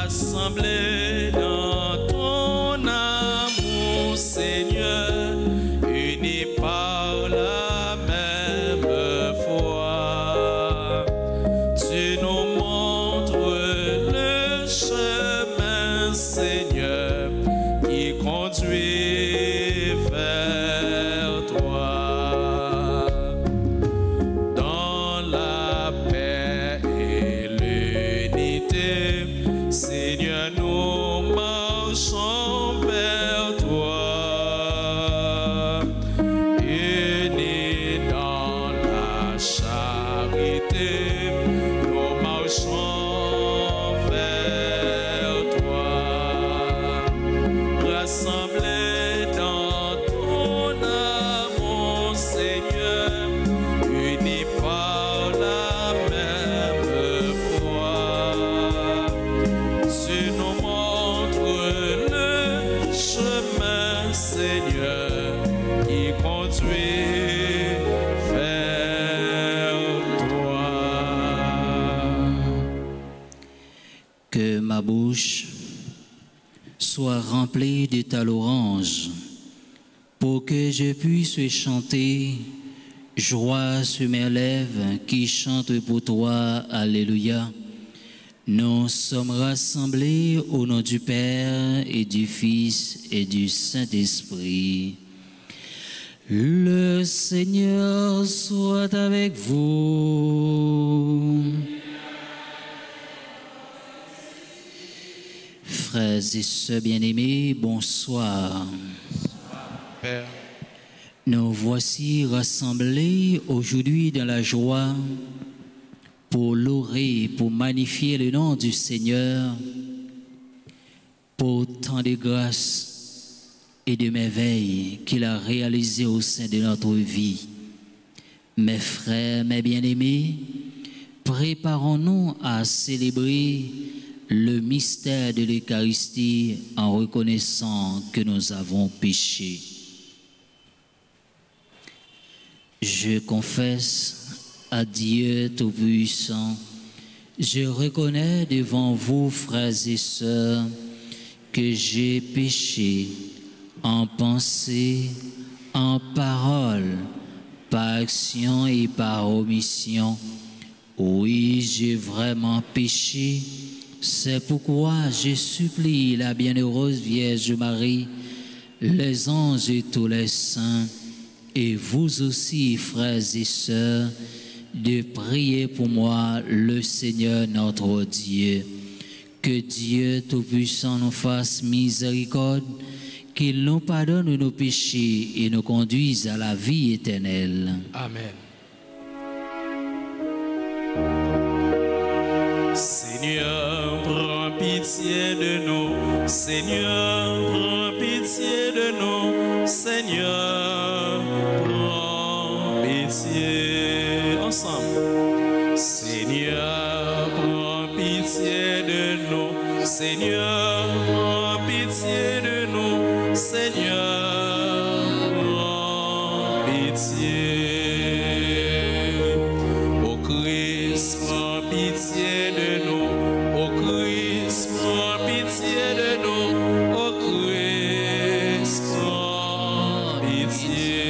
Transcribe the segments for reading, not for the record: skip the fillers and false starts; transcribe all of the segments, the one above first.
rassemblés dans ton amour, Seigneur, unis par la même foi. Tu nous montres le chemin, Seigneur, qui conduit vers toi. Dans la paix et l'unité, Seigneur, nous marchons vers toi. Unis dans la charité, nous marchons vers toi. Rassemblés dans ton amour, Seigneur, unis par la même foi. Tu nous montres le chemin, Seigneur, qui conduit vers toi. Que ma bouche soit remplie de ta louange, pour que je puisse chanter, joie sur mes lèvres qui chantent pour toi, Alléluia. Nous sommes rassemblés au nom du Père et du Fils et du Saint-Esprit. Le Seigneur soit avec vous. Frères et sœurs bien-aimés, bonsoir. Père, Nous voici rassemblés aujourd'hui dans la joie pour louer, pour magnifier le nom du Seigneur, pour tant de grâces et de merveilles qu'il a réalisées au sein de notre vie. Mes frères, mes bien-aimés, préparons-nous à célébrer le mystère de l'Eucharistie en reconnaissant que nous avons péché. Je confesse à Dieu Tout-Puissant, je reconnais devant vous, frères et sœurs, que j'ai péché en pensée, en parole, par action et par omission. Oui, j'ai vraiment péché. C'est pourquoi je supplie la bienheureuse Vierge Marie, les anges et tous les saints, et vous aussi, frères et sœurs, de prier pour moi le Seigneur notre Dieu. Que Dieu Tout-Puissant nous fasse miséricorde, qu'il nous pardonne nos péchés et nous conduise à la vie éternelle. Amen. Seigneur, prends pitié de nous. Seigneur, prends pitié de nous. Seigneur, prends pitié. Ensemble. Seigneur, prends pitié de nous. Seigneur, prends pitié de nous. Seigneur, prends pitié. Ô Christ, prends pitié de nous. Ô Christ, prends pitié de nous. Ô Christ, prends pitié.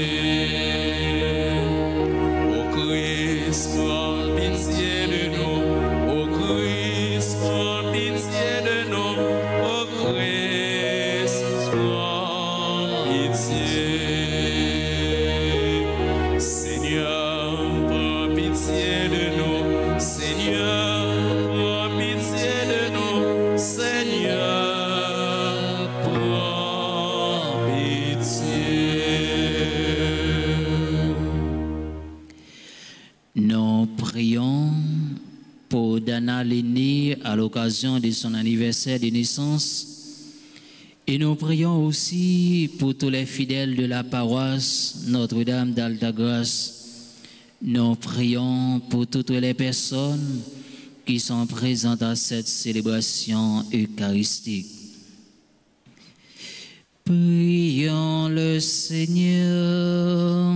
Ô Christ, prends pitié de nous. Ô Christ, prends pitié de nous. Ô Christ, prends pitié. Seigneur, prends pitié de nous. Seigneur, prends pitié de nous. Seigneur, prends pitié. Nous prions pour Dana l'aînée à l'occasion de son anniversaire de naissance. Et nous prions aussi pour tous les fidèles de la paroisse Notre-Dame d'Altagrace. Nous prions pour toutes les personnes qui sont présentes à cette célébration eucharistique. Prions le Seigneur.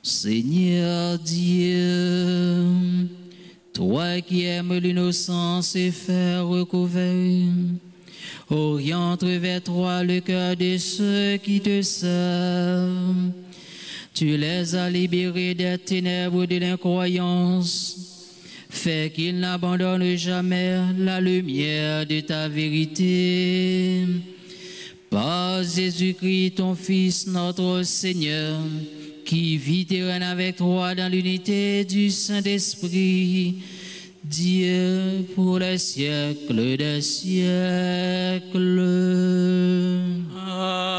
Seigneur Dieu, Toi qui aimes l'innocence et faire recouvrir, oriente vers toi le cœur de ceux qui te servent. Tu les as libérés des ténèbres de l'incroyance. Fais qu'ils n'abandonnent jamais la lumière de ta vérité. Par Jésus-Christ, ton Fils, notre Seigneur, qui vit et règne avec toi dans l'unité du Saint-Esprit, Dieu pour les siècles des siècles. Amen.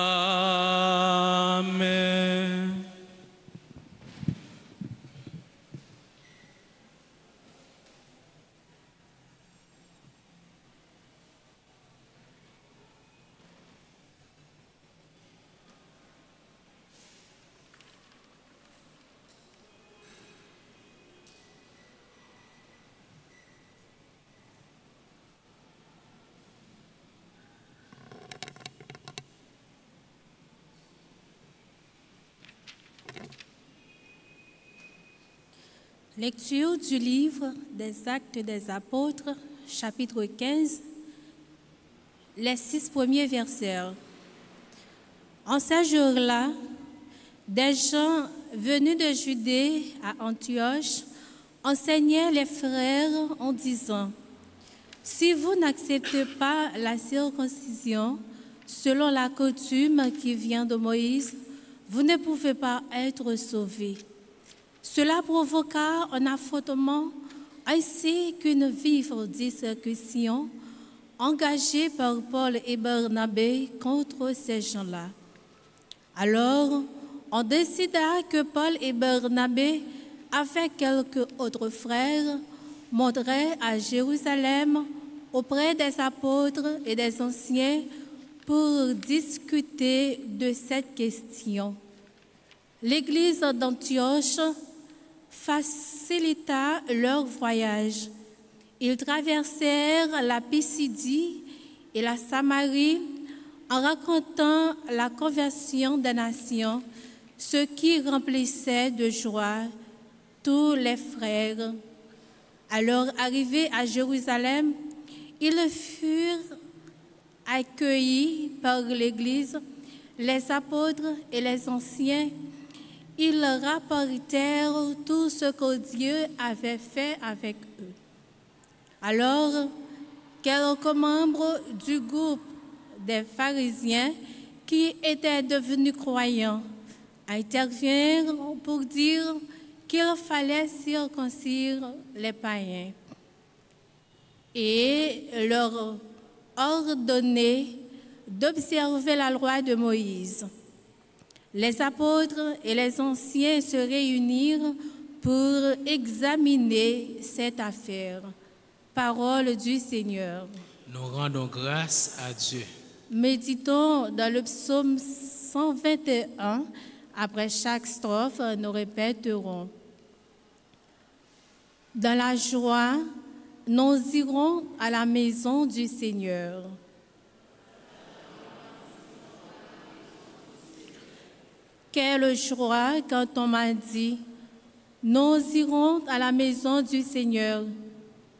Lecture du livre des Actes des Apôtres, chapitre 15, les 6 premiers versets. En ces jours-là, des gens venus de Judée à Antioche enseignaient les frères en disant: « Si vous n'acceptez pas la circoncision selon la coutume qui vient de Moïse, vous ne pouvez pas être sauvés. » Cela provoqua un affrontement ainsi qu'une vive discussion engagée par Paul et Barnabé contre ces gens-là. Alors, on décida que Paul et Barnabé, avec quelques autres frères, monteraient à Jérusalem auprès des apôtres et des anciens pour discuter de cette question. L'église d'Antioche facilita leur voyage. Ils traversèrent la Pisidie et la Samarie en racontant la conversion des nations, ce qui remplissait de joie tous les frères. Alors arrivés à Jérusalem, ils furent accueillis par l'Église, les apôtres et les anciens. Ils rapportèrent tout ce que Dieu avait fait avec eux. Alors, quelques membres du groupe des pharisiens qui étaient devenus croyants intervinrent pour dire qu'il fallait circoncire les païens et leur ordonner d'observer la loi de Moïse. Les apôtres et les anciens se réunirent pour examiner cette affaire. Parole du Seigneur. Nous rendons grâce à Dieu. Méditons dans le psaume 121. Après chaque strophe, nous répéterons. Dans la joie, nous irons à la maison du Seigneur. Quelle joie quand on m'a dit, nous irons à la maison du Seigneur.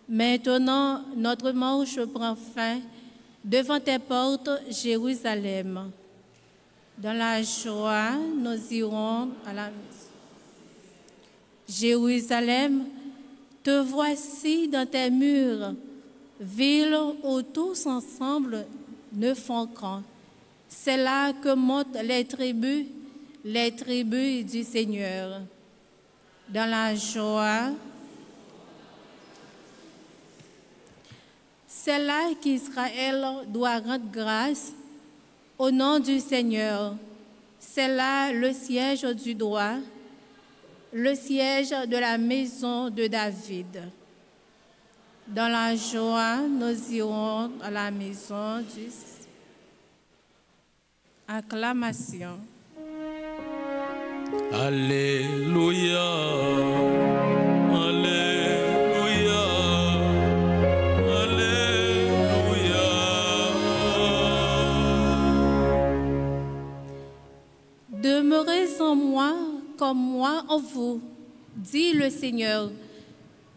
Maintenant, notre marche prend fin devant tes portes, Jérusalem. Dans la joie, nous irons à la maison. Jérusalem, te voici dans tes murs, ville où tous ensemble ne font qu'un. C'est là que montent les tribus du Seigneur. Dans la joie, c'est là qu'Israël doit rendre grâce au nom du Seigneur. C'est là le siège du droit, le siège de la maison de David. Dans la joie, nous irons à la maison du Seigneur. Acclamation. Alléluia, Alléluia, Alléluia. Demeurez en moi comme moi en vous, dit le Seigneur.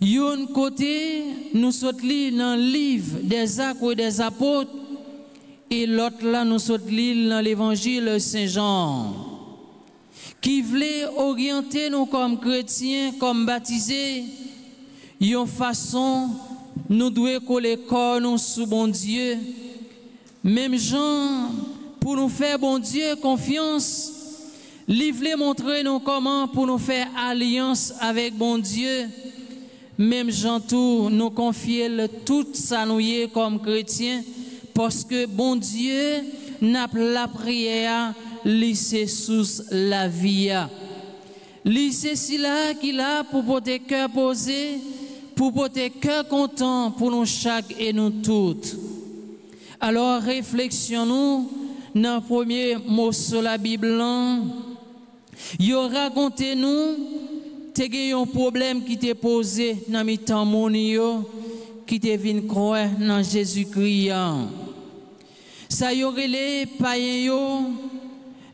Yon côté, nous sommes dans le livre des Actes et des Apôtres, et l'autre là, nous sommes dans l'évangile de Saint-Jean, qui voulait orienter nous comme chrétiens, comme baptisés, yon façon, nous devons coller corps nous sous bon Dieu. Même Jean, pour nous faire bon Dieu confiance, il voulait montrer nous comment pour nous faire alliance avec bon Dieu. Même Jean tout nous confier tout ça nous y est comme chrétiens parce que bon Dieu n'a pas la prière lycée sous la vie. Lycée si là qu'il a pour porter cœur posé, pour porter cœur content pour nous chaque et nous toutes. Alors réflexionnons dans le premier mot sur la Bible. Yo racontez nous t'es un problème qui t'est posé dans mi temps mon yo qui t'est vinn croire dans Jésus-Christ. Ça y aurait les païens yo.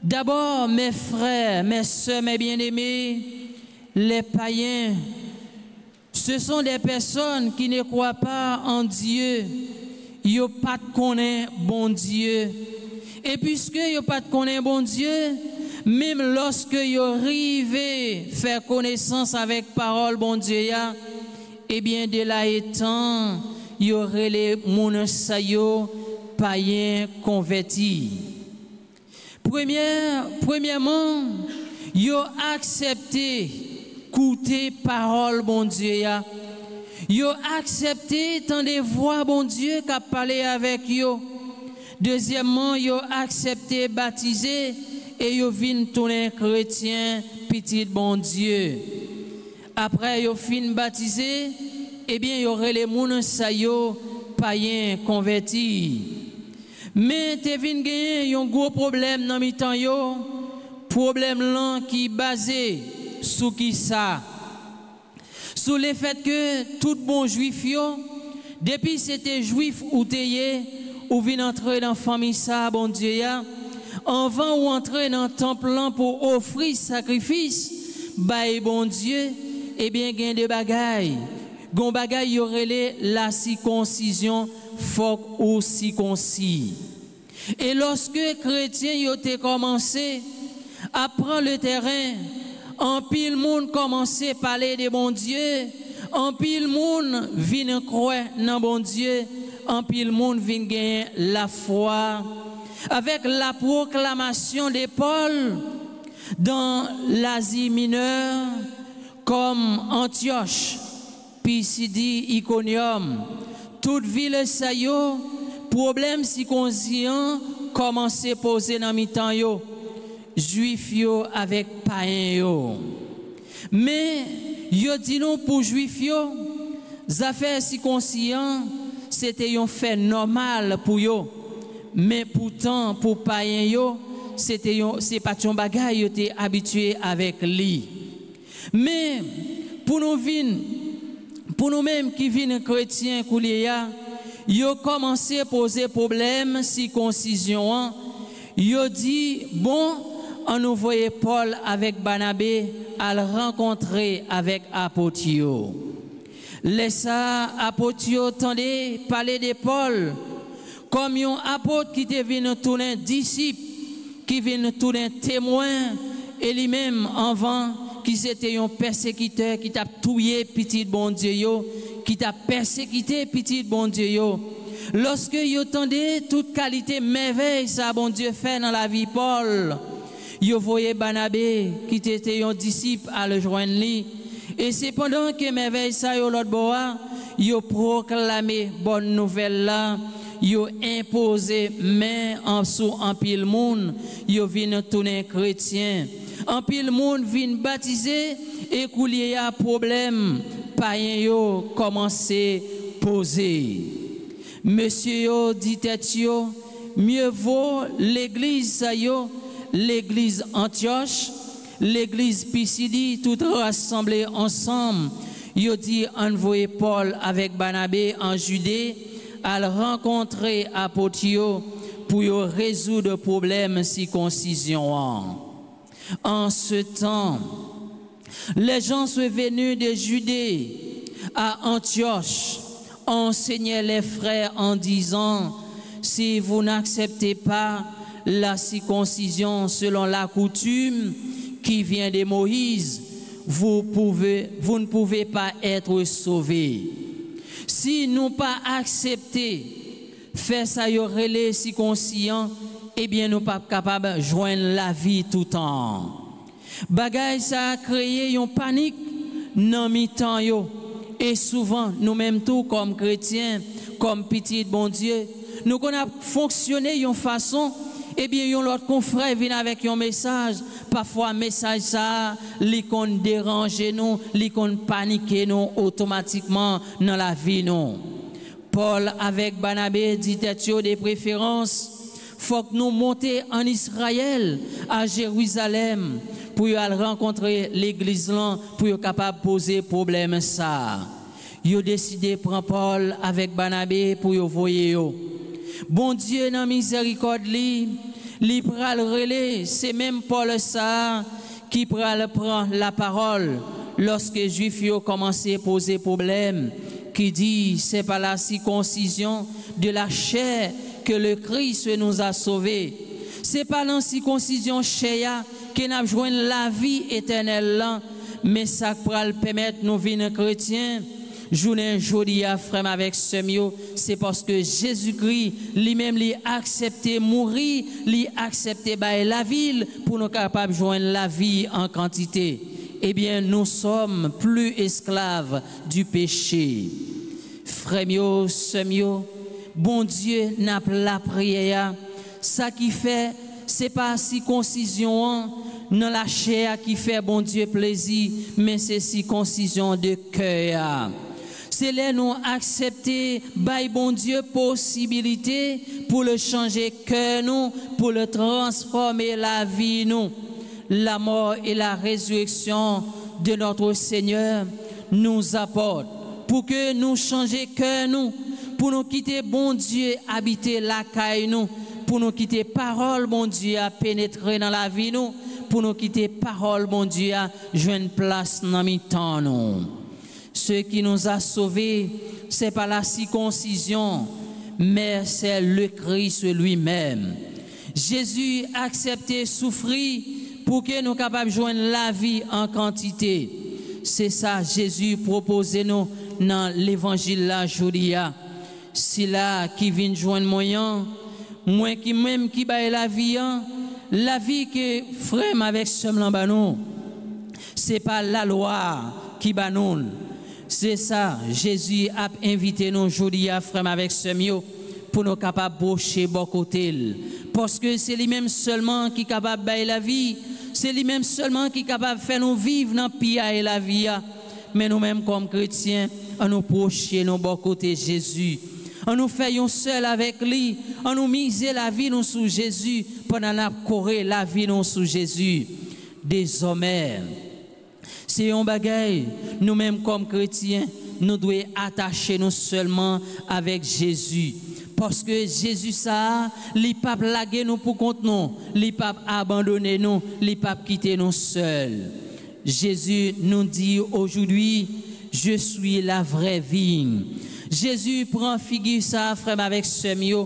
D'abord mes frères, mes sœurs, mes bien-aimés, les païens, ce sont des personnes qui ne croient pas en Dieu. Yo pas de connaître bon Dieu. Et puisque yo pas de connaître bon Dieu, même lorsque yo arrivé faire connaissance avec parole bon Dieu ya, eh bien de là étant, y aurait les moun sa yo païens convertis. Premièrement, yo accepté écouter parole bon Dieu ya. Yo accepté tant des voix bon Dieu qui a parlé avec yo. Deuxièmement, yo accepté baptiser et yo vinn tourner chrétien petit bon Dieu. Après yo fin baptisé, eh bien y aurait les moun sa yo païens convertis. Mais te vinn gagner un gros problème dans mi temps yo, problème là qui basé sur qui ça? Sur le fait que tout bon juif yo, depuis c'était juif ou teye, ou vinn entrer dans la famille ça bon Dieu ya, avant ou entrer dans le temple pour offrir sacrifice, bail bon Dieu, eh bien gain de bagaille. Gon bagaille y aurait la circoncision faut ou circoncis. Et lorsque chrétiens y ont commencé à prendre le terrain, en pile monde commençait à parler de bon Dieu, en pile monde vient croire dans bon Dieu, en pile monde vient gagner la foi avec la proclamation de Paul dans l'Asie mineure comme Antioche, Pisidie, Iconium, toute ville ça yo, problème circoncision commençait à poser dans mi-temps yo. Juif yo avec païen yo. Mais yo dit non pour juif yo, affaires circoncision c'était un fait normal pour yo. Mais pourtant pour païen yo, c'est pas ton bagage yo était habitué avec lui. Mais pour nous mêmes qui viennent chrétiens kouliya, yo commencé à poser problème circoncision. Yo dit bon, on envoyé Paul avec Barnabé à le rencontrer avec Apotio. Laissa Apotio tendait parler de Paul comme un apôtre qui était venu tourner disciple, qui vient tourner témoin, et lui-même avant qui c'était un persécuteur qui t'a tué petit bon Dieu yo, qui t'a persécuté petit bon Dieu yo. Lorsque yo tendait toute qualité merveille ça bon Dieu fait dans la vie Paul, yo voyez Barnabé qui était un disciple à le joindre lui, et c'est pendant que merveille ça yo l'autre bois, yo proclamé bonne nouvelle là, yo imposé main en sous en pile monde, yo vinn tourner chrétien, en pile monde vinn baptiser, et coulier a problème païen yo commencé poser. Monsieur yo dit tête yo, mieux vaut l'église ça yo, l'église Antioche, l'église Pisidie, tout rassemblés ensemble. Yo dit envoyer Paul avec Barnabé en Judée à le rencontrer à Potio pour résoudre le problème circoncision. En ce temps, les gens sont venus de Judée, à Antioche, enseignait les frères en disant, si vous n'acceptez pas la circoncision selon la coutume qui vient de Moïse, vous ne pouvez pas être sauvés. Si nous pas accepter faire ça y aurait les circoncisions, eh bien nous pas capables de joindre la vie tout le temps. Bagay ça a créé une panique dans mi-temps yo. Et souvent nous-mêmes tout comme chrétiens, comme petits bon Dieu, nous qu'on a fonctionné d'une façon, eh bien l'autre confrère vient avec un message. Parfois message ça, li qu'on dérange nous, li qu'on panique nous automatiquement dans la vie nous. Paul avec Barnabé dit des préférences. Faut que nous monter en Israël, à Jérusalem, pour aller rencontrer l'église là, pour être capable de poser problème ça. Ils ont décidé de prendre Paul avec Barnabé pour y envoyer. Bon Dieu, dans miséricorde, li pral relais, c'est même Paul ça qui pral prend la parole lorsque les Juifs ont commencé à poser problème, qui dit c'est par la circoncision de la chair que le Christ nous a sauvés. C'est pas la circoncision chair que nous joint la vie éternelle là, mais ça pral permettre nous vivre chrétiens. Journée jodi à frère avec semio, c'est parce que Jésus-Christ lui-même lui accepté mourir, lui accepté bailler la ville pour nous capables de joindre la vie en quantité. Eh bien, nous sommes plus esclaves du péché. Frère mio, semio, bon Dieu n'a pas la prière. Ça qui fait, c'est pas circoncision dans la chair qui fait bon Dieu plaisir, mais c'est circoncision de cœur. C'est là nous accepter, by bon Dieu, possibilité pour le changer cœur nous, pour le transformer la vie nous. La mort et la résurrection de notre Seigneur nous apportent pour que nous changions cœur nous, pour nous quitter bon Dieu, habiter la caille nous, pour nous quitter parole bon Dieu à pénétrer dans la vie nous, pour nous quitter parole bon Dieu à jouer une place dans mi-temps nous. Ce qui nous a sauvés, c'est pas la circoncision, mais c'est le Christ lui-même. Jésus a accepté souffrir pour que nous capables de joindre la vie en quantité. C'est ça Jésus proposait nous dans l'évangile la Jodia. C'est là qui vient joindre moyen, moi qui même qui baille la vie que frère avec seulement banou. C'est pas la loi qui banou. C'est ça, Jésus a invité nous aujourd'hui à frère avec ce mieux pour nous capables de boucher bon côté. Parce que c'est lui-même seulement qui est capable de bailler la vie, c'est lui-même seulement qui est capable de faire nous vivre dans pia et la vie. Mais nous-mêmes comme chrétiens, on nous procher nos bon côté Jésus. On nous faisons seul avec lui, on nous mise la vie nous sous Jésus, pendant la courir la vie nous sous Jésus. Désormais, c'est un bagage, nous-mêmes comme chrétiens, nous devons attacher nous seulement avec Jésus. Parce que Jésus, ça, il pas plaguer nous pour compte nous, il pas abandonner nous, il pas quitter nous seuls. Jésus nous dit aujourd'hui, je suis la vraie vigne. Jésus prend figure ça, frère, avec ce mieux,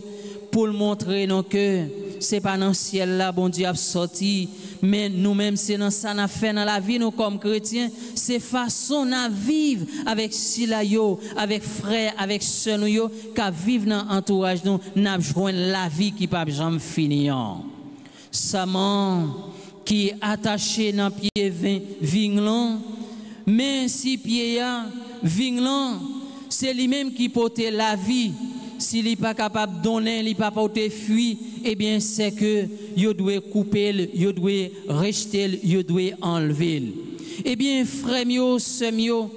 pour montrer nous que c'est pas dans le ciel là, bon Dieu a sorti, mais nous-mêmes, c'est dans ça qu'on fait dans la vie, nous comme chrétiens, c'est façon à vivre avec Silayo, avec frère, avec sœur, qu'à vivre dans l'entourage, nous, n'a joindre la vie qui pas jamais finir. Saman qui est attaché dans pied vinglan, mais si pied ya vinglan, c'est lui-même qui porte la vie. S'il n'est pas capable de donner, il n'est pas porter fuir, eh bien c'est que il doit couper, il doit rejeter, il doit enlever. Eh bien frère mio, sœur mio,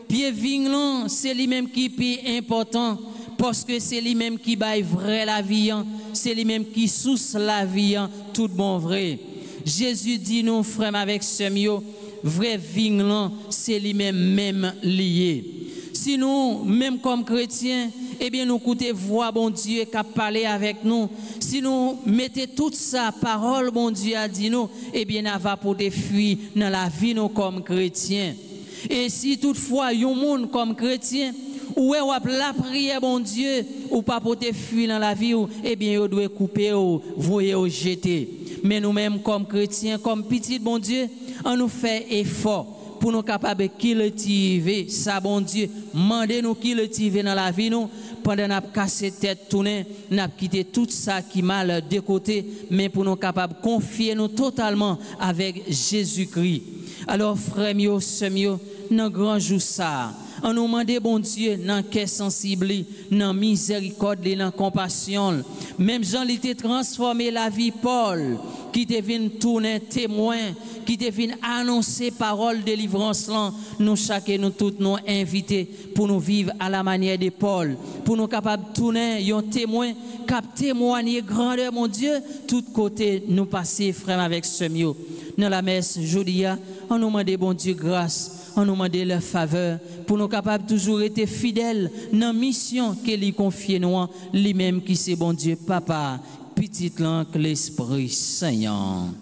pied vinglan, c'est lui-même qui est important parce que c'est lui-même qui baille vrai la vie, c'est lui-même qui source la vie, tout bon vrai. Jésus dit nous frère avec sœur mio, vrai vinglan, c'est lui-même lié. Si nous, même comme chrétiens, eh bien, nous écoutons voix, bon Dieu, qui a parlé avec nous. Si nous mettons toute sa parole, bon Dieu a dit nous, eh bien, nous va pour des fuir dans la vie, nous, comme chrétiens. Et si toutefois, un monde comme chrétien, ou la prière, bon Dieu, ou pas pour te fuir dans la vie, eh bien, vous devez couper ou voyer ou jeter. Mais nous-mêmes, comme chrétiens, comme petits, bon Dieu, on nous fait effort pour nous capables de cultiver ça, bon Dieu. Mandez-nous cultiver dans la vie, nous, pendant nous casser tête, tourner, nous quitter tout ça qui mal de côté, mais pour nous capables de confier nous totalement avec Jésus-Christ. Alors, frères, sœurs, dans grand jour ça, on nous demande, bon Dieu, dans cœur sensible, dans miséricorde, dans compassion. Même Jean, il était transformé la vie Paul, qui te vient tourner témoin, qui te vient annoncer parole de délivrance. Nous, chacun, nous tous, nous invités pour nous vivre à la manière de Paul, pour nous capables de tourner un témoin, cap témoigner grandeur, mon Dieu, tout côté, nous passer, frère, avec ce mieux. Dans la messe, jeudi, on nous demande, bon Dieu, grâce. On nous demande leur faveur pour nous capables toujours être fidèles dans la mission qu'il lui confie nous, lui-même qui c'est bon Dieu, Papa, petite langue, l'Esprit Saint.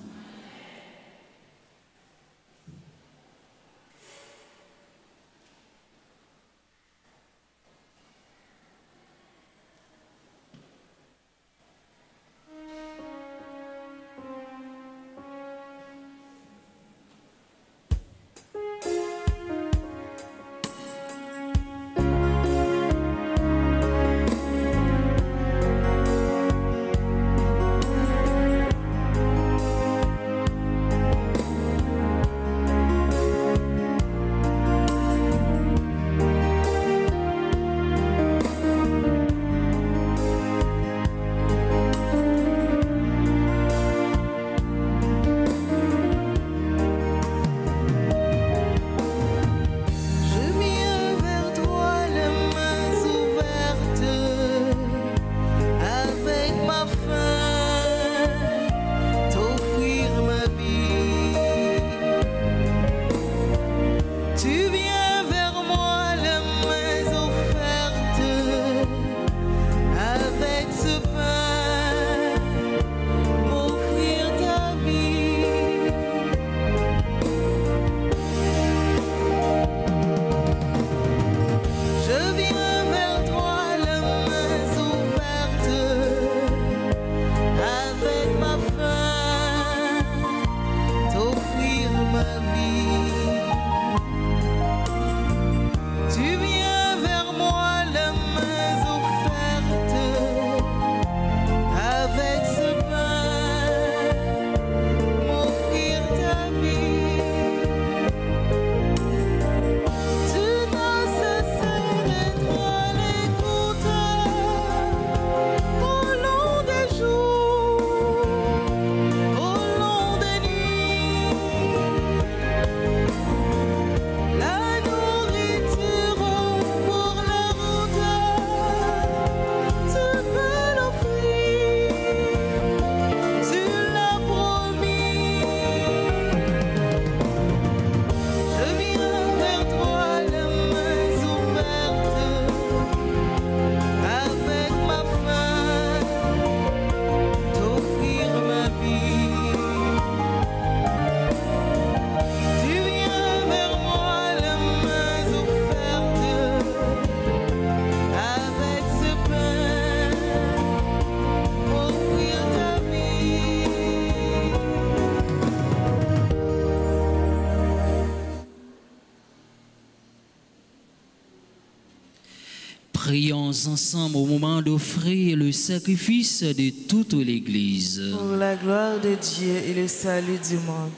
Prions ensemble au moment d'offrir le sacrifice de toute l'Église. Pour la gloire de Dieu et le salut du monde.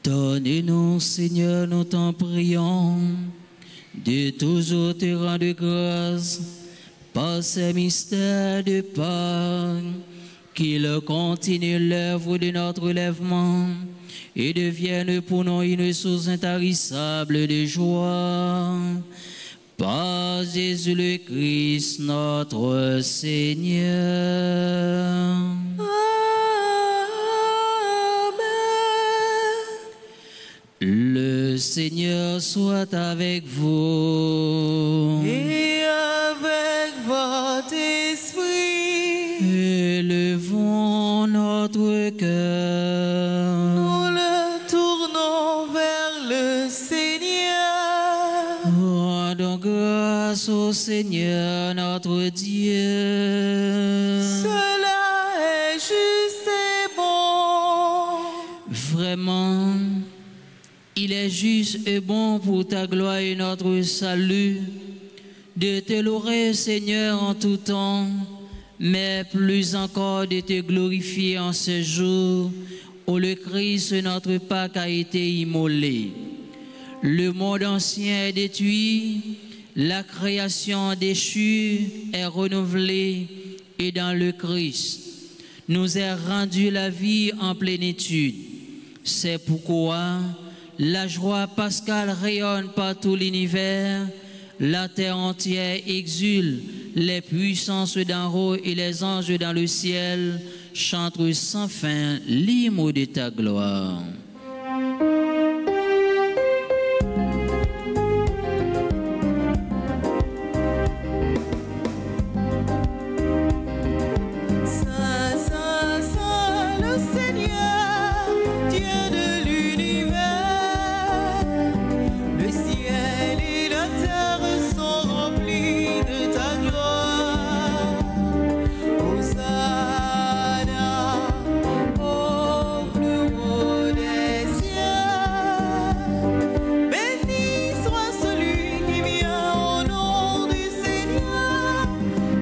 Donne-nous, Seigneur, nous t'en prions, de toujours te rendre grâce par ces mystères de Pâques, qu'il continue l'œuvre de notre relèvement et devienne pour nous une source intarissable de joie. Par Jésus le Christ, notre Seigneur. Amen. Le Seigneur soit avec vous. Et avec votre esprit. Élevons notre cœur. Nous le tournons vers Seigneur notre Dieu. Cela est juste et bon. Vraiment, il est juste et bon pour ta gloire et notre salut de te louer, Seigneur, en tout temps, mais plus encore de te glorifier en ce jour où le Christ, notre Pâque, a été immolé. Le monde ancien est détruit, la création déchue est renouvelée et dans le Christ nous est rendue la vie en plénitude. C'est pourquoi la joie pascale rayonne par tout l'univers, la terre entière exulte, les puissances d'en haut et les anges dans le ciel chantent sans fin l'hymne de ta gloire. Saint, Saint, Saint, le Seigneur, Dieu de l'univers. Le ciel et la terre sont remplis de ta gloire. Hosanna au plus haut des cieux. Béni soit celui qui vient au nom du Seigneur.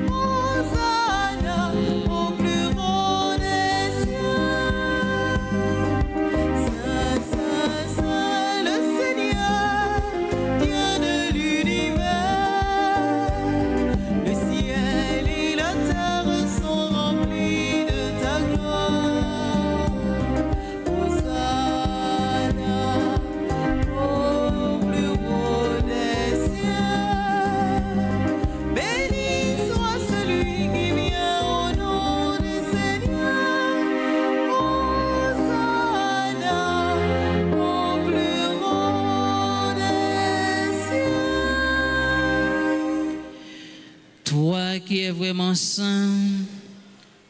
Hosanna au plus haut des cieux. Saint, Saint, Saint, le Seigneur, Dieu de l'univers. Le ciel et la terre sont remplis de ta gloire. Hosanna au plus haut des cieux. Béni soit celui qui vient au nom du Seigneur. Hosanna au plus haut des cieux. Toi qui es vraiment saint,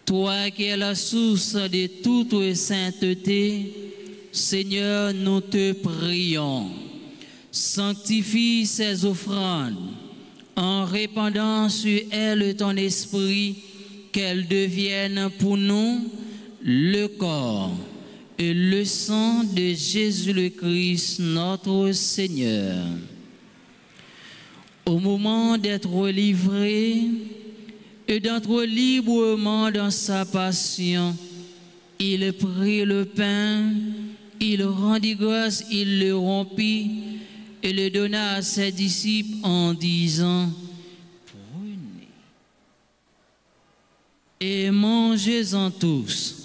toi qui es la source de toute sainteté, Seigneur, nous te prions. Sanctifie ces offrandes en répandant sur elles ton esprit, qu'elles deviennent pour nous le corps et le sang de Jésus le Christ, notre Seigneur. Au moment d'être livré et d'être librement dans sa passion, il prit le pain, il rendit grâce, il le rompit et le donna à ses disciples en disant: Prenez et mangez-en tous,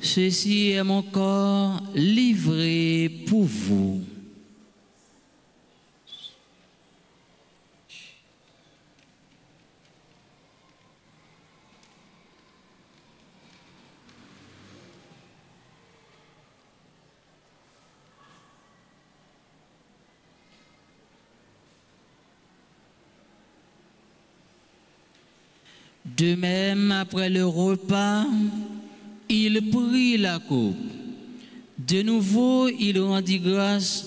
ceci est mon corps livré pour vous. De même, après le repas, il prit la coupe. De nouveau, il rendit grâce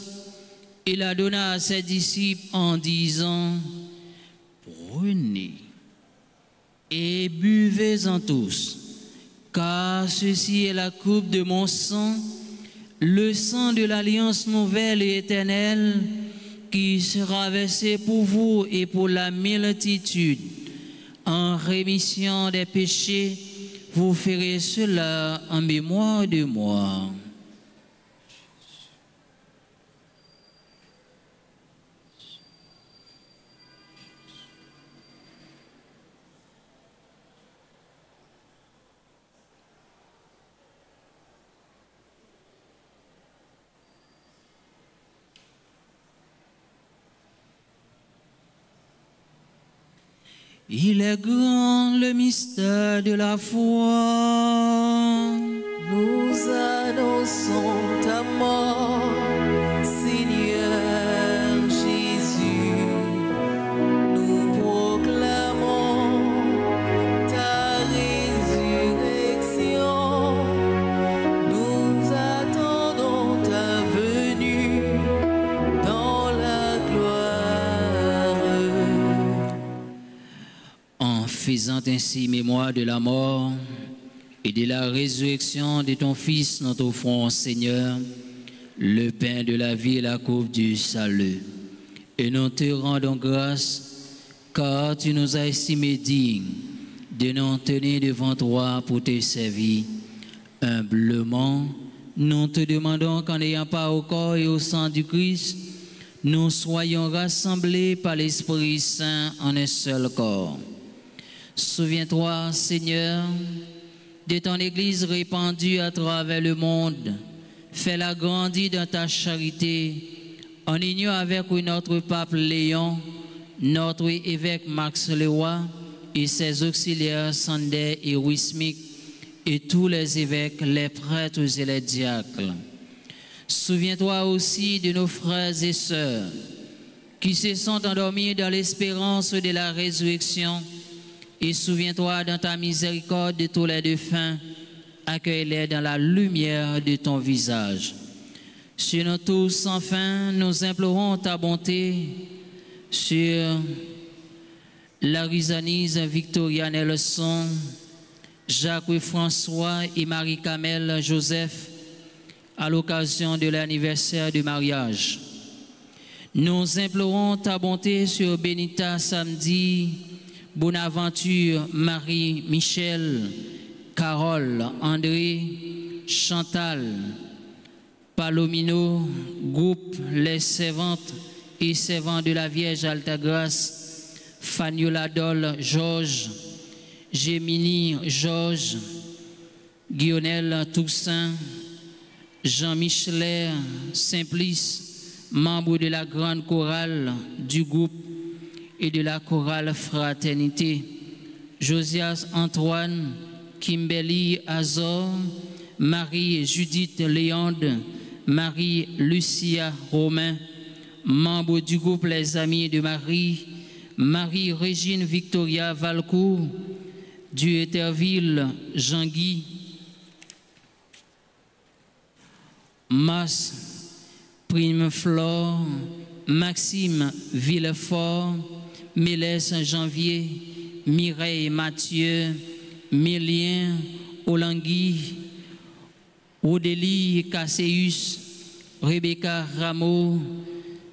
et la donna à ses disciples en disant: Prenez et buvez-en tous, car ceci est la coupe de mon sang, le sang de l'alliance nouvelle et éternelle, qui sera versé pour vous et pour la multitude. En rémission des péchés, vous ferez cela en mémoire de moi. Il est grand le mystère de la foi. Nous annonçons ta mort, Seigneur Jésus. Nous proclamons ta résurrection. Nous attendons ta venue dans la gloire. en faisant ainsi mémoire de la mort et de la résurrection de ton Fils, nous t'offrons, Seigneur, le pain de la vie et la coupe du salut. Et nous te rendons grâce, car tu nous as estimés dignes de nous tenir devant toi pour te servir. Humblement, nous te demandons qu'en n'ayant pas au corps et au sang du Christ, nous soyons rassemblés par l'Esprit Saint en un seul corps. Souviens-toi, Seigneur, de ton Église répandue à travers le monde. Fais-la grandir dans ta charité, en union avec notre pape Léon, notre évêque Max Leroy et ses auxiliaires Sander et Wismik, et tous les évêques, les prêtres et les diacres. Souviens-toi aussi de nos frères et sœurs qui se sont endormis dans l'espérance de la résurrection, et souviens-toi dans ta miséricorde de tous les défunts, accueille-les dans la lumière de ton visage. Sur nous tous, enfin, nous implorons ta bonté sur Larizanise Victoria Nelson, Jacques François et Marie-Camille Joseph, à l'occasion de l'anniversaire du mariage. Nous implorons ta bonté sur Benita Samedi, Bonaventure, Marie, Michel, Carole, André, Chantal, Palomino, groupe Les Servantes et Servants de la Vierge Altagrace, Faniola Dol, Georges, Gémini, Georges, Guionel Toussaint, Jean Michelet, Simplice, membre de la grande chorale du groupe et de la chorale Fraternité, Josias Antoine, Kimberly Azor, Marie Judith Léonde, Marie Lucia Romain, membre du groupe Les Amis de Marie, Marie Régine Victoria Valcourt, du Éterville Jean-Guy, Mas Prime Flore, Maxime Villefort, Mélès Janvier, Mireille Mathieu, Mélien Olangui, Odélie Casséus, Rebecca Rameau,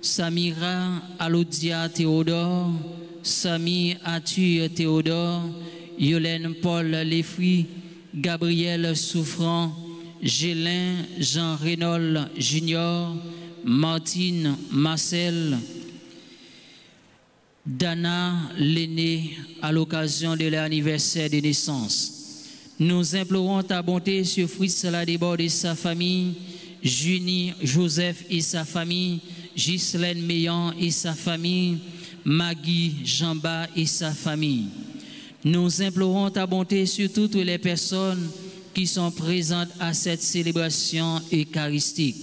Samira Alodia Théodore, Sami Arthur Théodore, Yolène Paul Lefry, Gabriel Souffrant, Gélin Jean Renaud Junior, Martine Marcel, Dana l'aîné à l'occasion de l'anniversaire de naissance. Nous implorons ta bonté sur Fritz Ladebord et sa famille, Junie Joseph et sa famille, Ghislaine Meillan et sa famille, Maggie Jamba et sa famille. Nous implorons ta bonté sur toutes les personnes qui sont présentes à cette célébration eucharistique.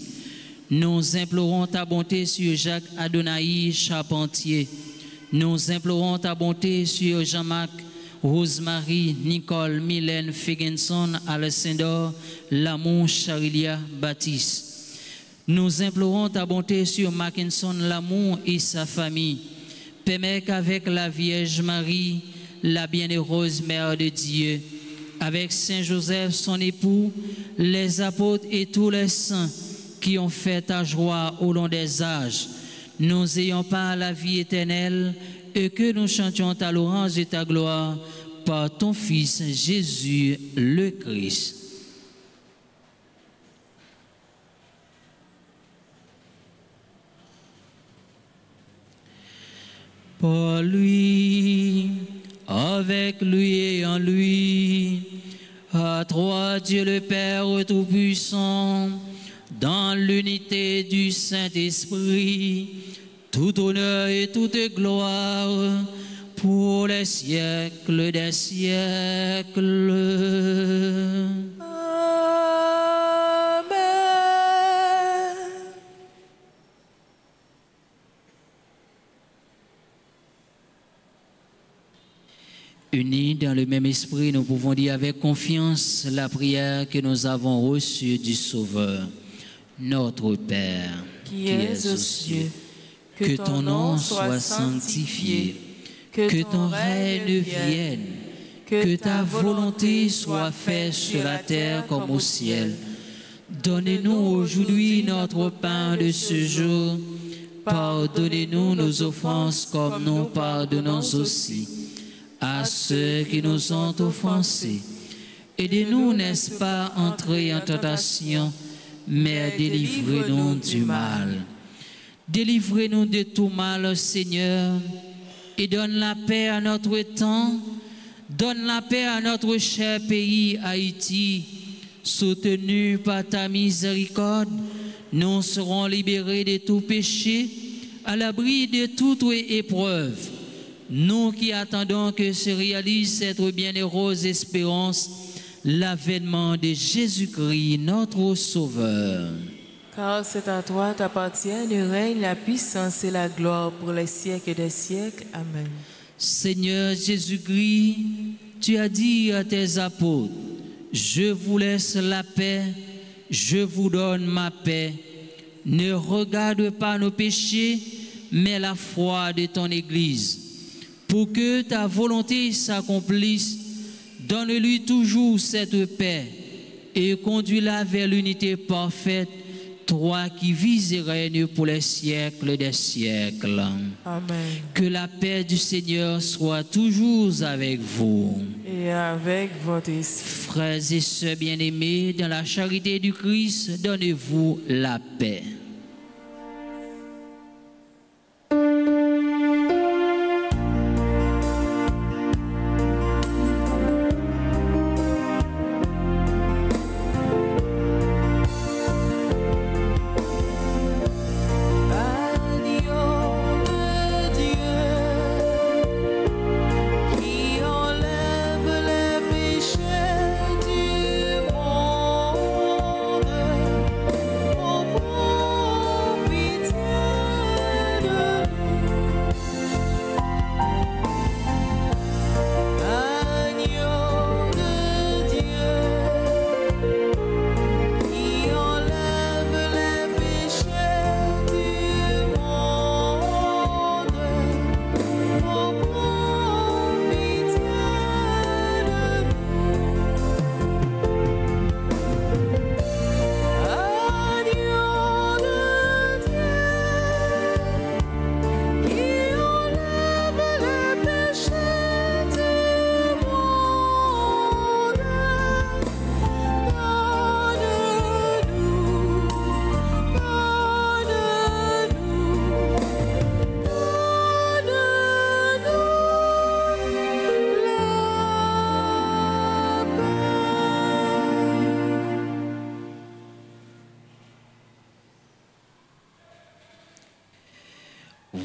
Nous implorons ta bonté sur Jacques Adonai Charpentier. Nous implorons ta bonté sur Jean-Marc, Rosemary, Nicole, Mylène, Figginson, Alessandro, Lamont, Charilia, Baptiste. Nous implorons ta bonté sur Mackinson, Lamont et sa famille. Permets qu'avec la Vierge Marie, la bienheureuse Mère de Dieu, avec Saint Joseph, son époux, les apôtres et tous les saints qui ont fait ta joie au long des âges, nous ayons pas la vie éternelle et que nous chantions ta louange et ta gloire par ton Fils Jésus le Christ. Par lui, avec lui et en lui, à toi Dieu le Père Tout-Puissant, dans l'unité du Saint-Esprit, tout honneur et toute gloire pour les siècles des siècles. Amen. Unis dans le même esprit, nous pouvons dire avec confiance la prière que nous avons reçue du Sauveur. Notre Père, Qui es aux cieux, que ton nom soit sanctifié, Que ton règne vienne, que ta volonté soit faite sur la terre comme au ciel. Donne-nous aujourd'hui notre pain de ce jour. Pardonnez-nous nos offenses comme nous pardonnons aussi à ceux qui nous ont offensés. Aidez-nous, n'est-ce pas, à entrer en tentation, mais délivrez-nous du mal. Délivrez-nous de tout mal, Seigneur, et donne la paix à notre temps. Donne la paix à notre cher pays, Haïti. Soutenu par ta miséricorde, nous serons libérés de tout péché, à l'abri de toute épreuve. Nous qui attendons que se réalise cette bienheureuse espérance, l'avènement de Jésus-Christ, notre Sauveur. Car c'est à toi t'appartient le règne, la puissance et la gloire pour les siècles des siècles. Amen. Seigneur Jésus-Christ, tu as dit à tes apôtres, je vous laisse la paix, je vous donne ma paix. Ne regarde pas nos péchés, mais la foi de ton Église. Pour que ta volonté s'accomplisse, donne-lui toujours cette paix et conduis-la vers l'unité parfaite, toi qui vis et règnes pour les siècles des siècles. Amen. Que la paix du Seigneur soit toujours avec vous. Et avec votre esprit. Frères et sœurs bien-aimés, dans la charité du Christ, donnez-vous la paix.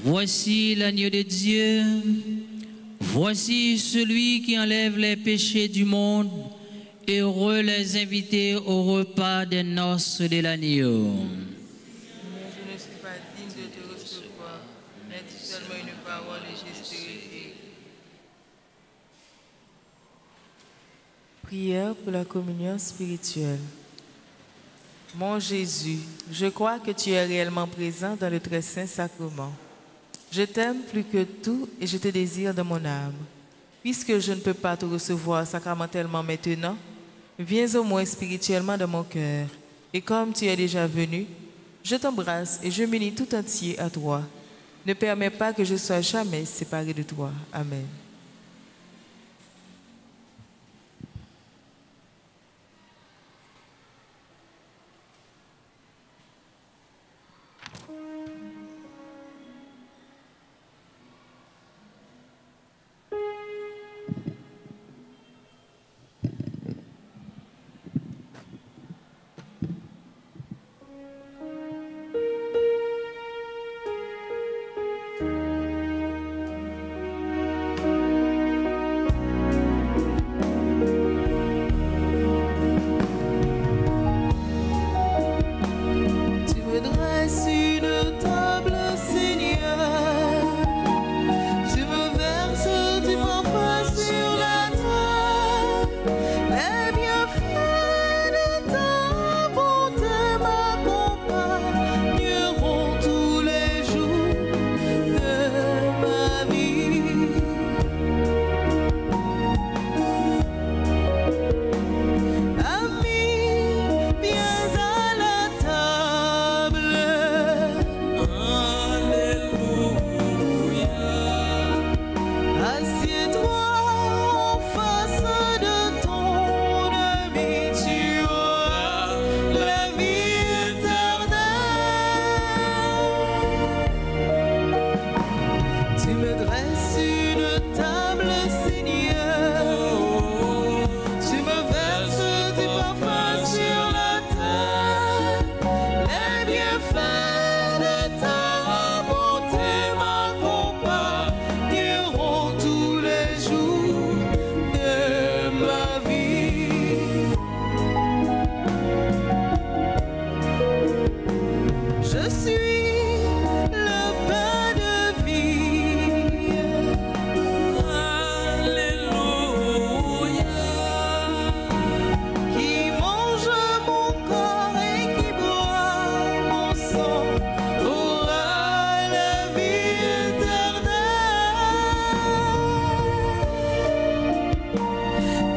Voici l'agneau de Dieu, voici celui qui enlève les péchés du monde. Heureux les invités au repas des noces de l'agneau. Je ne suis pas digne de te recevoir, mais dis seulement une parole et j'espérerai. Prière pour la communion spirituelle. Mon Jésus, je crois que tu es réellement présent dans le très saint sacrement. Je t'aime plus que tout et je te désire dans mon âme. Puisque je ne peux pas te recevoir sacramentellement maintenant, viens au moins spirituellement dans mon cœur. Et comme tu es déjà venu, je t'embrasse et je m'unis tout entier à toi. Ne permets pas que je sois jamais séparé de toi. Amen.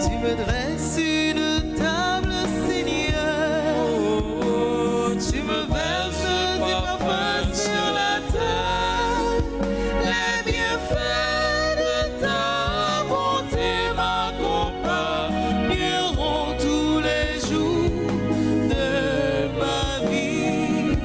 Tu me dresses une table, Seigneur. Tu me verses du parfum sur la terre. Les bienfaits de ta bonté m'accompagneront tous les jours de ma vie.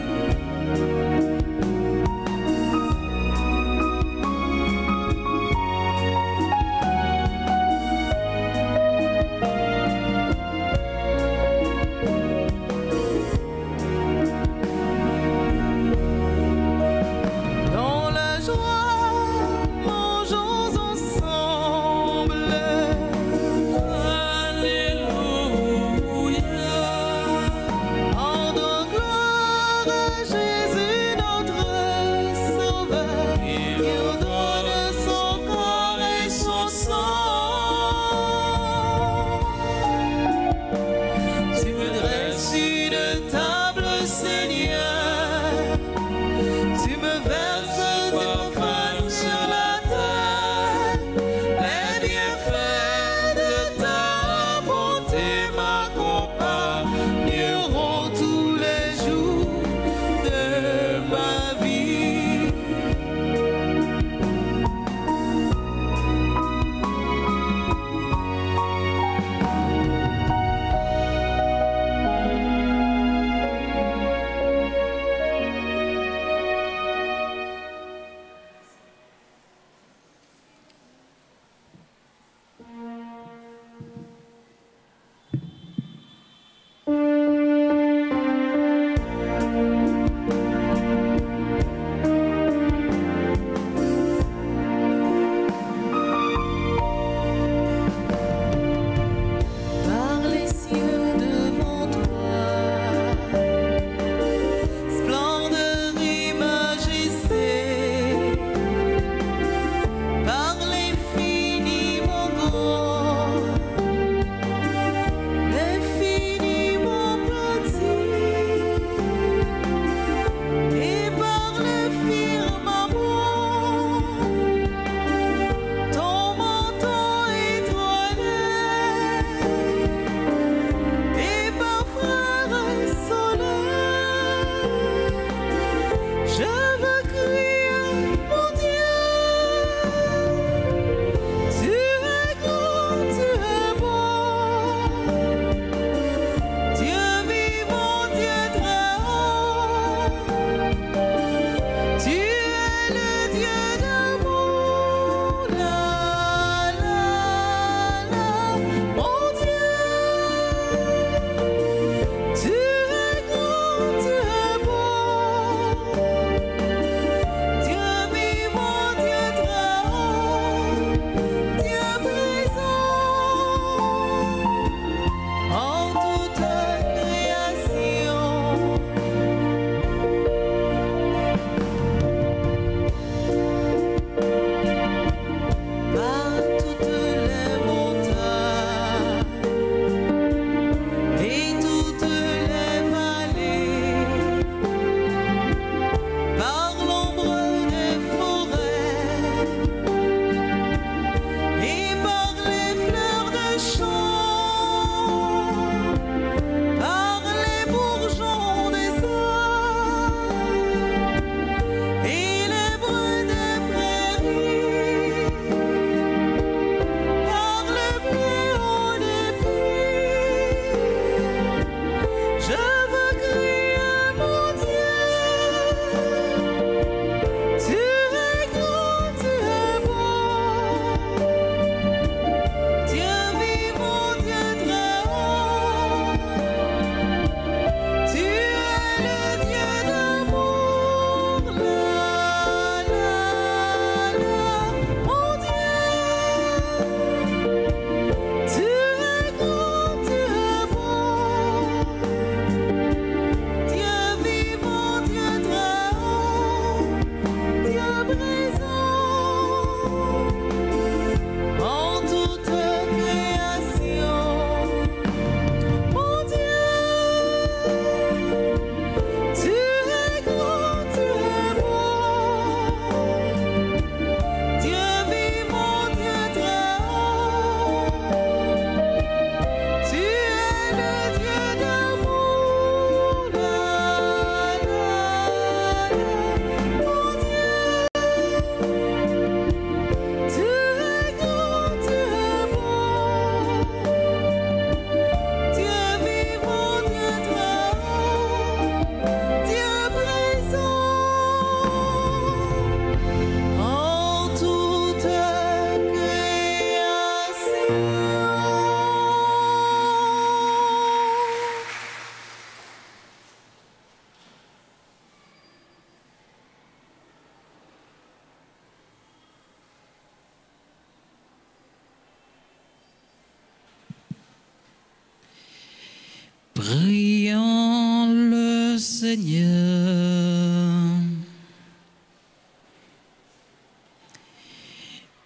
Prions le Seigneur.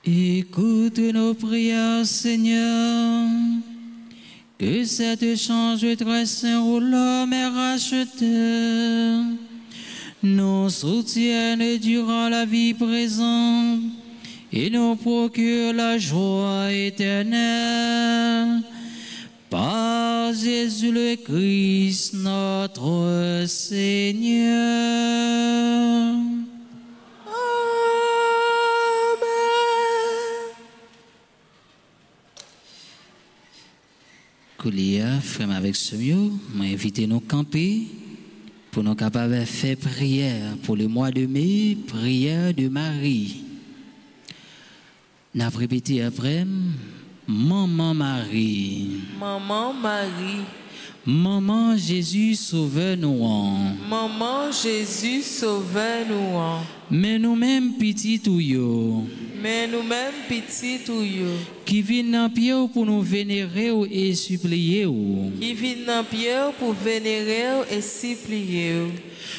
Écoute nos prières, Seigneur, que cet échange très saint où l'homme est racheté nous soutienne durant la vie présente et nous procure la joie éternelle. Par Jésus le Christ, notre Seigneur. Koulia, frère avec ce mieux, m'a invité nous camper pour nous capables de faire prière pour le mois de mai, prière de Marie. N'a répété après, Maman Marie. Maman Marie. Maman Jésus sauveur-nous. Maman Jésus sauveur-nous. Mais nous-mêmes petits ou yo. Mais nous-mêmes petits ou yo. Qui viennent dans pied pour nous vénérer et supplier. Qui viennent dans pied pour vénérer et supplier.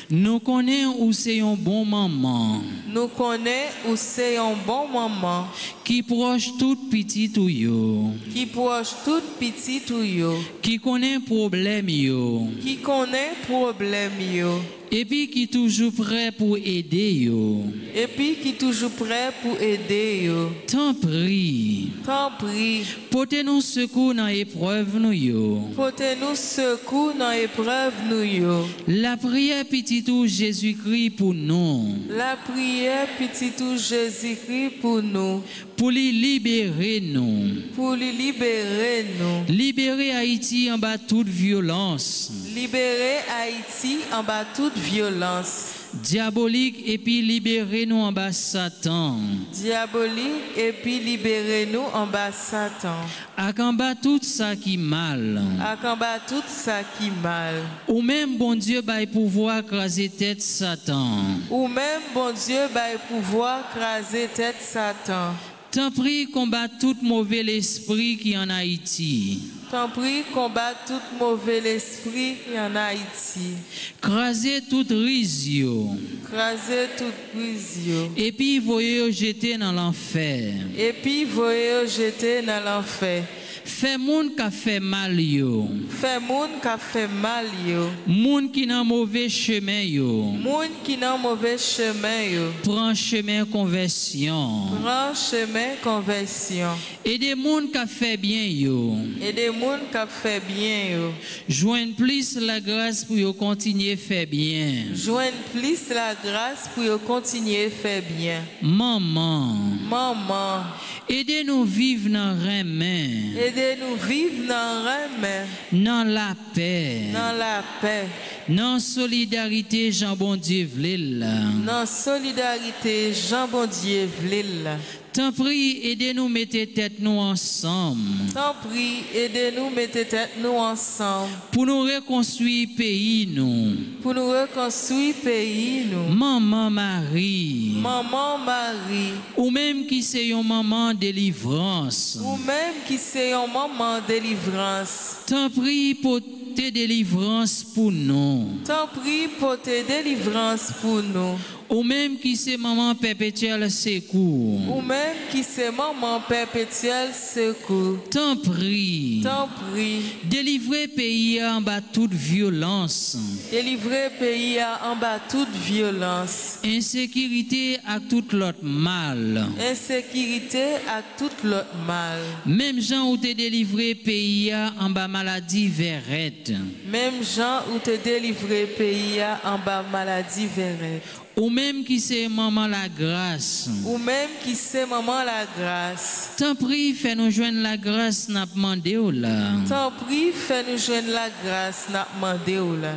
Nous connaissons où c'est un bon maman. Nous connaissons où c'est un bon maman. Qui proche toute petite ou yo. Qui proche toute petite ou yo. Qui connaît problème yo. Qui connaît problème yo. Et puis qui toujours prêt pour aider yo. Et puis qui toujours prêt pour aider yo. T'en prie. T'en prie. Portez-nous secours dans l'épreuve nous yo. Portez-nous secours dans l'épreuve nous yo. La prière petit tout Jésus-Christ pour nous. La prière petit tout Jésus-Christ pour nous. Pour les libérer nous. Pour les libérer nous. Libérer Haïti en bas toute violence. Libérer Haïti en bas toute violence. Diabolique et puis libérer nous en bas Satan. Diabolique et puis libérer nous en bas Satan. À combat tout ça qui mal. À combat tout ça qui mal. Ou même bon Dieu bail pouvoir craser tête Satan. Ou même bon Dieu bail pouvoir craser tête Satan. T'en prie combat tout mauvais esprit qui en Haïti. T'en prie combat tout mauvais esprit qui en Haïti. Craser tout risio. Craser tout risio. Et puis voyez jeter dans l'enfer. Et puis voyez jeter dans l'enfer. Fait moun ka fait mal yo. Fait moun ka fait mal yo. Moun qui nan mauvais chemin yo. Moun qui nan mauvais chemin yo. Prends chemin conversion. Prends chemin conversion. Et des moun ka fait bien yo. Et des moun ka fait bien yo. Joigne plus la grâce pour yo continuer faire bien. Joigne plus la grâce pour yo continuer faire bien. Maman. Maman. Aidez-nous vivre dans remen. Aidez-nous vivre dans remen. Dans la paix. Dans la paix. Dans solidarité Jean bon Dieu v'lil. Dans solidarité Jean bon Dieu v'lil. T'en prie, aidez-nous mettre tête nous ensemble. T'en prie, aidez-nous mettre tête nous ensemble. Pour nous reconstruire pays nous. Pour nous reconstruire pays nous. Maman Marie. Maman Marie. Ou même qui c'est une maman délivrance. Ou même qui c'est une maman délivrance. T'en prie pour tes délivrances pour nous. T'en prie pour tes délivrances pour nous. Ou même qui c'est maman perpétuelle secours. Ou même qui c'est maman perpétuelle secours. T'en prie. T'en prie. Délivrer pays en bas toute violence. Délivrer pays en bas toute violence. Insécurité à tout l'autre mal. Insécurité à tout l'autre mal. Même gens où te délivré pays en bas maladie verrette. Même gens où te délivré pays en bas maladie verrette. Ou même qui c'est maman la grâce. Ou même qui c'est maman la grâce. T'en prie, fais-nous joindre la grâce, n'a demandé ou là. T'en prie, fais-nous joindre la grâce, n'a demandé ou là.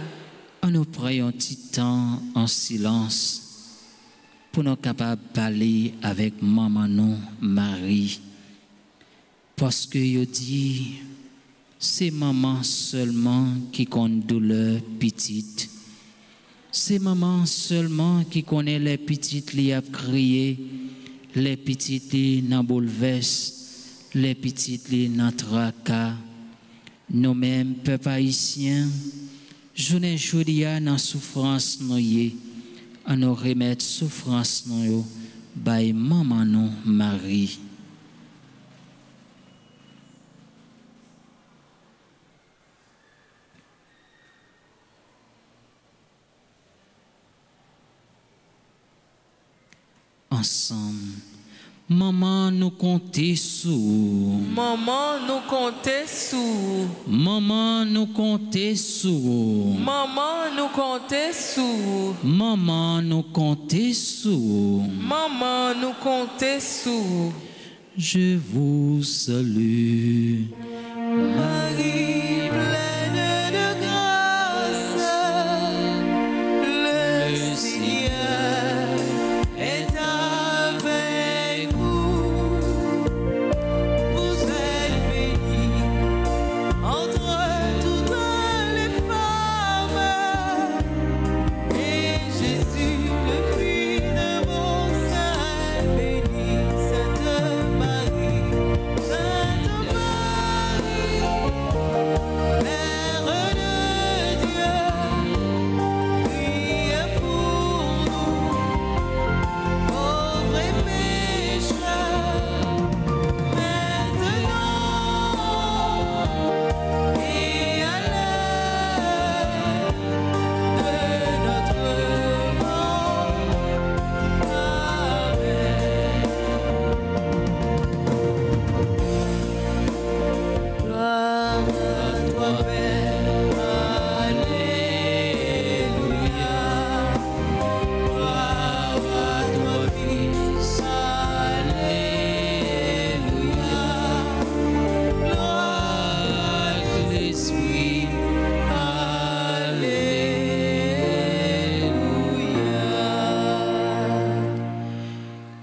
On nous prions un petit temps en silence pour nous capables de parler avec maman nous, Marie. Parce que yo dit, c'est maman seulement qui compte douleur petite. C'est maman seulement qui connaît les petites li a crié, les petites li nan bouleverse, les petites li nan tracas, Nous-mêmes, peuple haïtien, journée jodia dans souffrance nous à nous remettre souffrance nous by maman nous Marie. Ensemble. Maman nous compter sous. Maman nous compter sous. Maman nous compter sous. Maman nous compter sous. Maman nous compter sous. Maman nous compter sous. Je vous salue. Marie pleine de grâce, le Seigneur est avec vous. Vous êtes bénie entre toutes les femmes, et Jésus, le fruit de vos seins, est béni. Sainte Marie, Mère de Dieu, priez pour nous, pauvres et pécheurs, maintenant et à l'heure de notre mort. Amen. Gloire à toi, Père, alléluia. Gloire à toi, Fils, alléluia. Gloire à l'Esprit, alléluia.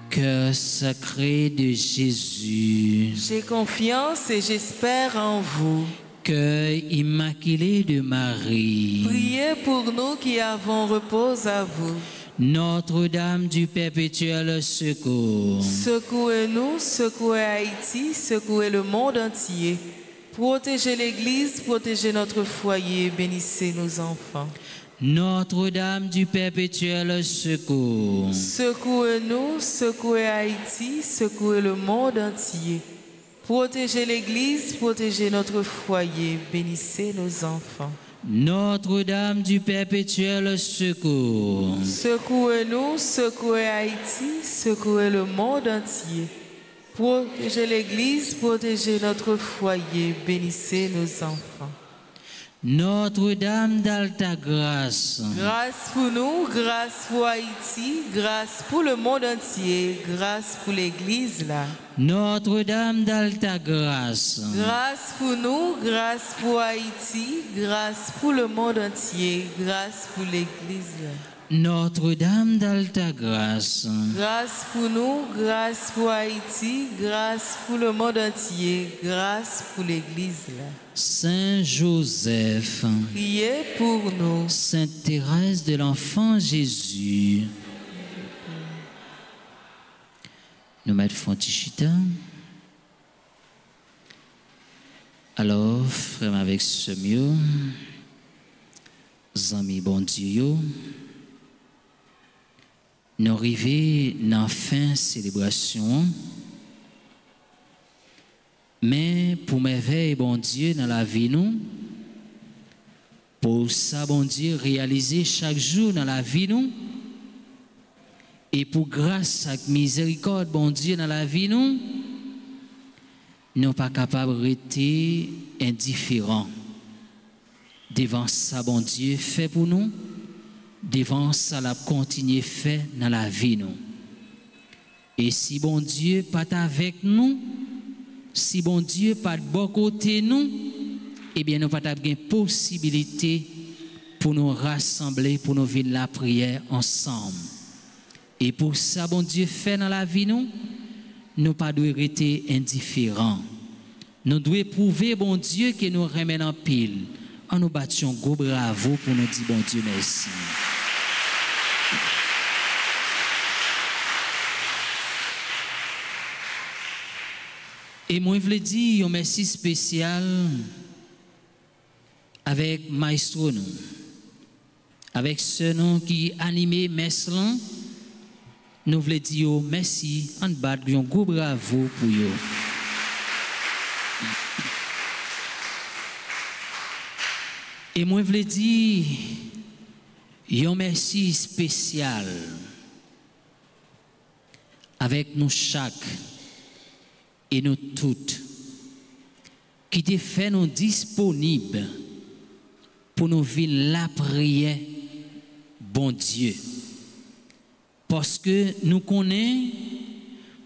Cœur sacré de Jésus, J'ai confiance et j'espère en vous. cœur immaculé de Marie, Priez pour nous qui avons repos à vous. Notre-Dame du perpétuel secours, Secouez-nous, secouez Haïti, secouez le monde entier. Protégez l'Église, protégez notre foyer, bénissez nos enfants. Notre-Dame du perpétuel secours, Secouez-nous, secouez Haïti, secouez le monde entier. Protégez l'Église, protégez notre foyer, bénissez nos enfants. Notre-Dame du perpétuel secours, Secouez-nous, secouez Haïti, secouez le monde entier. Protégez l'Église, protégez notre foyer, bénissez nos enfants. Notre-Dame d'Alta Grâce, Grâce pour nous, grâce pour Haïti, grâce pour le monde entier, grâce pour l'Église là. Notre-Dame d'Alta Grâce, Grâce pour nous, grâce pour Haïti, grâce pour le monde entier, grâce pour l'Église là. Notre-Dame d'Alta Grâce, Grâce pour nous, grâce pour Haïti, grâce pour le monde entier, grâce pour l'Église là. Saint Joseph, Priez pour nous. Sainte Thérèse de l'Enfant Jésus. Nous mettons Fontichita. Alors, frère avec ce mieux, amis bon Dieu, nous arrivons dans la fin célébration. Mais pour merveille, bon Dieu, dans la vie, nous, pour ça, bon Dieu, réaliser chaque jour dans la vie, nous, et pour grâce à miséricorde, bon Dieu, dans la vie, nous, nous sommes pas capables de rester indifférents devant ça, bon Dieu, fait pour nous, devant ça, la continuer fait dans la vie, nous. Et si bon Dieu pas avec nous, si bon Dieu pas de bon côté nous, eh bien nous pas de possibilité pour nous rassembler, pour nous vivre la prière ensemble. Et pour ça, bon Dieu fait dans la vie nous pas devons rester indifférents. Nous devons prouver, bon Dieu, que nous remettons en pile. En nous battions gros bravo pour nous dire, bon Dieu, merci. Et moi, je veux dire un merci spécial avec maestro nous, avec ce nom qui animé Meslan, nous voulons dire merci, en bas un gros bravo pour eux. Et moi, je voulais dire un merci spécial avec nous chaque et nous toutes qui te fait nous disponibles pour nous vivre la prière, bon Dieu. Parce que nous connaissons,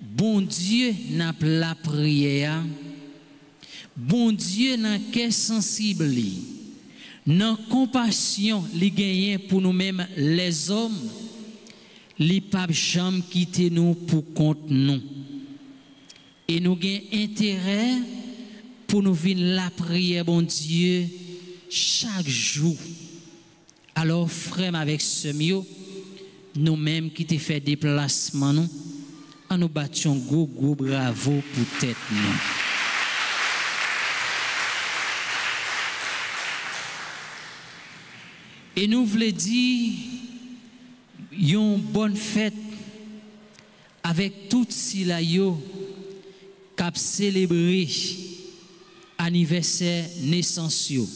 bon Dieu n'a pas la prière, bon Dieu n'a qu'un sensible, n'a compassion li gagne pour nous-mêmes les hommes, li pas jamais quitter nous pour compte nous. Et nous avons intérêt pour nous vivre la prière, bon Dieu, chaque jour. Alors, frère, avec ce mieux, nous-mêmes qui te fait déplacement, nous, en nous battions gros bravo pour tête nous. Et nous voulons dire, une bonne fête avec tout si la yo cap célébrer anniversaire naissance yo,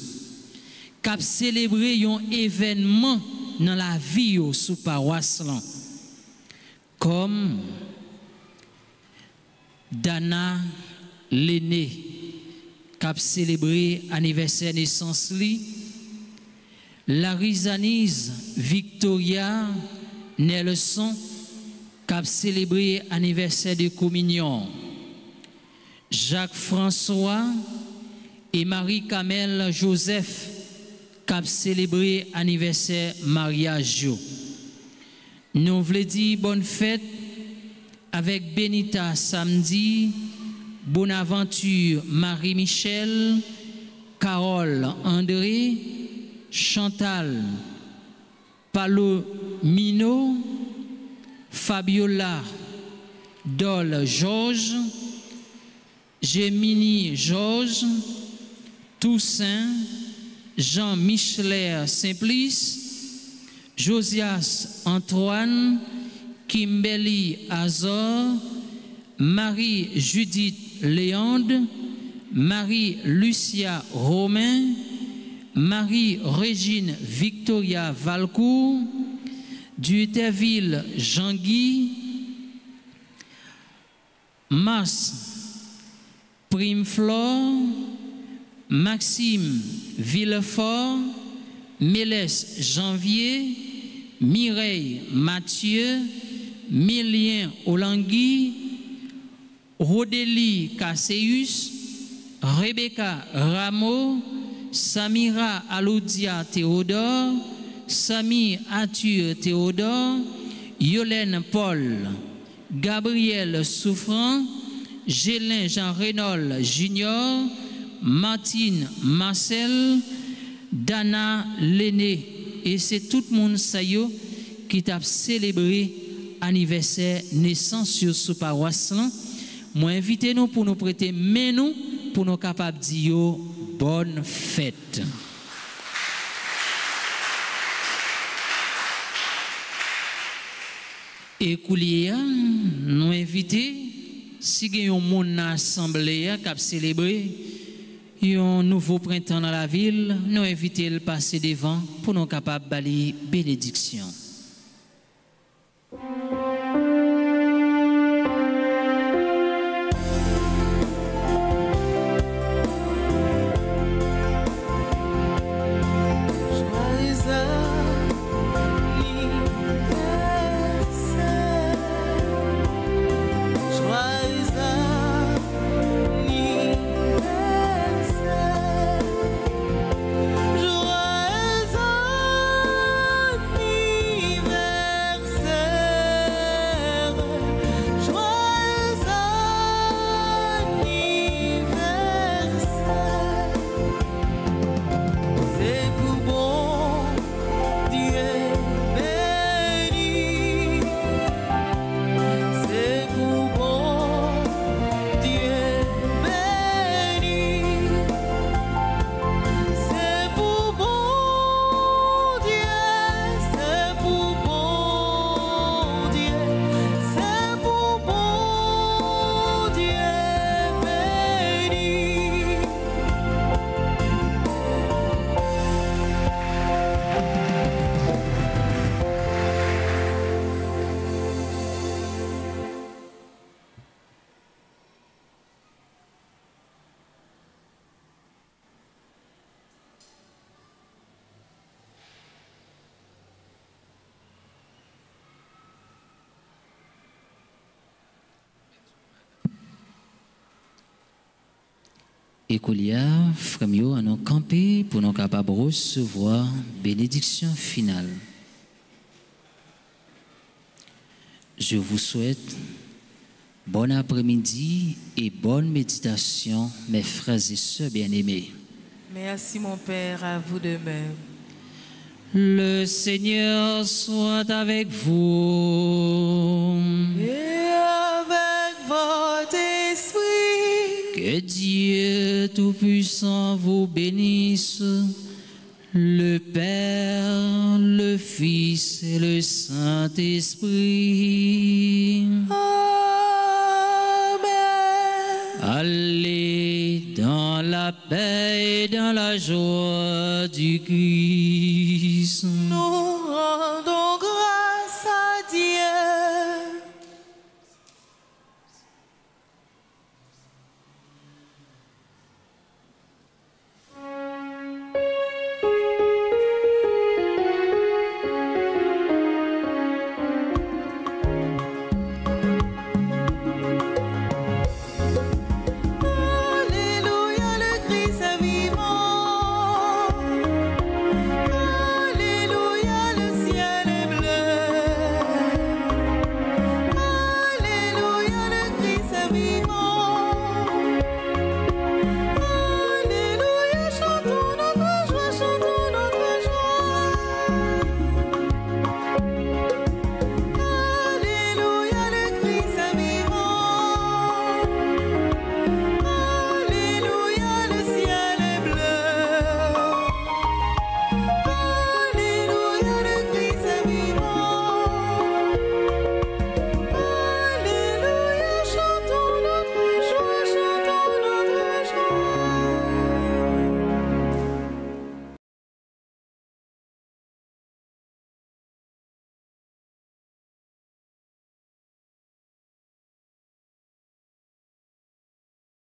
cap célébrer un événement dans la vie yo sous paroisse là, comme Dana l'aîné cap célébrer anniversaire naissance li, la Rizanise Victoria Nelson cap célébré anniversaire de communion. Jacques François et Marie Camille Joseph cap célébré anniversaire mariage. Nous voulons dire bonne fête avec Benita samedi, Bonaventure Marie-Michel, Carole André, Chantal Palomino, Fabiola Dol Georges, Gemini Georges, Toussaint, Jean Micheler Simplice, Josias Antoine, Kimberly Azor, Marie Judith Léande, Marie Lucia Romain, Marie-Régine Victoria Valcourt, Duterville Jean-Guy, Mars Primeflore, Maxime Villefort, Mélès Janvier, Mireille Mathieu, Milien Olangui, Rodélie Casseus, Rebecca Rameau, Samira Aloudia Théodore, Sami Arthur Théodore, Yolène Paul, Gabriel Souffrant, Gélin Jean-Renaud Junior, Martine Marcel, Dana L'aîné. Et c'est tout le monde ça yo qui t'a célébré anniversaire naissance sur sous paroisse là. Moi invitez nous pour nous prêter main nous pour nous capables dire bonne fête. Et Koulia nous inviter si il y a un monde assemblée qui a célébré un nouveau printemps dans la ville, nous inviter le passer devant pour nous capables de balayer bénédiction. Joyeux Et qu'il y a, frère, à nous camper pour nous capables de recevoir bénédiction finale. Je vous souhaite bon après-midi et bonne méditation, mes frères et sœurs bien-aimés. Merci mon Père, à vous de même. Le Seigneur soit avec vous. Et avec votre esprit. Que Dieu Tout-Puissant vous bénisse, le Père, le Fils et le Saint-Esprit. Amen. Allez dans la paix et dans la joie du Christ. Nous rendons grâce